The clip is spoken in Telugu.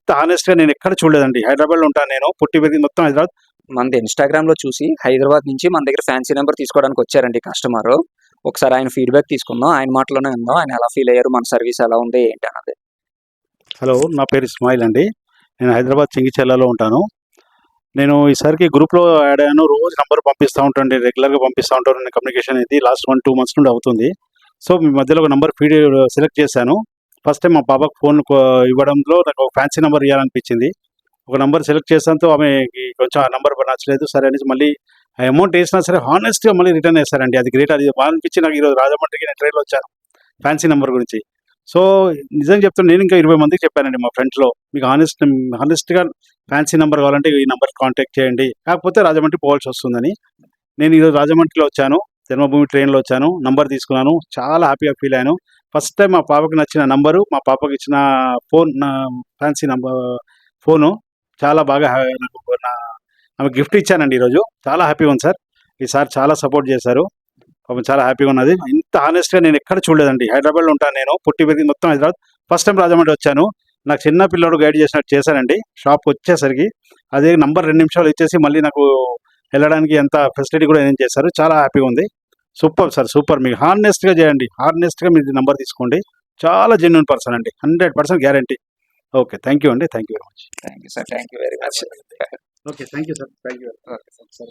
ఇంత హానెస్ట్గా నేను ఎక్కడ చూడలేదండి. హైదరాబాద్లో ఉంటాను నేను, పుట్టి పెరిగింది మొత్తం హైదరాబాద్. మనది ఇన్స్టాగ్రామ్ లో చూసి హైదరాబాద్ నుంచి మన దగ్గర ఫ్యాన్సీ నెంబర్ తీసుకోవడానికి వచ్చారండి కస్టమర్. ఒకసారి ఆయన ఫీడ్బ్యాక్ తీసుకుందాం, ఆయన మాటలోనే ఉందాం, ఆయన ఎలా ఫీల్ అయ్యారు, మన సర్వీస్ ఎలా ఉంది ఏంటి అన్నది. హలో, నా పేరు ఇస్మాయిల్ అండి. నేను హైదరాబాద్ చింగిచెర్లలో ఉంటాను. నేను ఈసారికి గ్రూప్లో యాడ్ అయ్యాను. రోజు నంబర్ పంపిస్తూ ఉంటాను, రెగ్యులర్గా పంపిస్తూ ఉంటాను. నేను కమ్యూనికేషన్ ఇది లాస్ట్ 1-2 months నుండి అవుతుంది. సో మీ మధ్యలో ఒక నంబర్ సెలెక్ట్ చేశాను. ఫస్ట్ టైం మా పాపకు ఫోన్ ఇవ్వడంలో నాకు ఒక ఫ్యాన్సీ నెంబర్ ఇవ్వాలనిపించింది. ఒక నంబర్ సెలెక్ట్ చేసాంతో ఆమెకి కొంచెం ఆ నంబర్ నచ్చలేదు. సరే అనేసి మళ్ళీ ఆ అమౌంట్ వేసినా సరే హానెస్ట్గా మళ్ళీ రిటర్న్ వేస్తారండి. అది గ్రేట్. అది బాగా అనిపించి నాకు ఈరోజు రాజమండ్రికి నేను ట్రైన్లో వచ్చాను ఫ్యాన్సీ నెంబర్ గురించి. సో నిజం చెప్తాను, నేను ఇంకా 20 మందికి చెప్పానండి మా ఫ్రెండ్స్లో, మీకు హానెస్ట్గా ఫ్యాన్సీ నెంబర్ కావాలంటే ఈ నెంబర్ కాంటాక్ట్ చేయండి, కాకపోతే రాజమండ్రి పోవాల్సి వస్తుందని. నేను ఈరోజు రాజమండ్రిలో వచ్చాను, జన్మభూమి ట్రైన్లో వచ్చాను, నంబర్ తీసుకున్నాను, చాలా హ్యాపీగా ఫీల్ అయ్యాను. ఫస్ట్ టైం మా పాపకి నచ్చిన నంబరు, మా పాపకి ఇచ్చిన ఫోన్, నా ఫ్యాన్సీ నంబర్ ఫోను చాలా బాగా ఆమె గిఫ్ట్ ఇచ్చానండి ఈరోజు. చాలా హ్యాపీగా ఉంది సార్. ఈసారి చాలా సపోర్ట్ చేశారు, పాపం చాలా హ్యాపీగా ఉన్నది. ఇంత హానెస్ట్గా నేను ఎక్కడ చూడలేదండి. హైదరాబాద్లో ఉంటాను నేను, పుట్టి పెరిగింది మొత్తం హైదరాబాద్. ఫస్ట్ టైం రాజమండ్రి వచ్చాను. నాకు చిన్న పిల్లోడు గైడ్ చేసినట్టు చేశానండి. షాప్కి వచ్చేసరికి అదే నంబర్ 2 నిమిషాలు ఇచ్చేసి మళ్ళీ నాకు వెళ్ళడానికి ఎంత ఫెసిలిటీ కూడా ఏం చేశారు. చాలా హ్యాపీగా ఉంది. Super sir, super. మీకు హానెస్ట్గా చేయండి, హానెస్ట్గా మీరు నెంబర్ తీసుకోండి. చాలా జెన్యూన్ పర్సన్ అండి, 100% గ్యారంటీ. ఓకే, థ్యాంక్ యూ అండి, thank you very much. Thank you sir, thank you very much. Okay, thank you sir, thank you. Okay sir.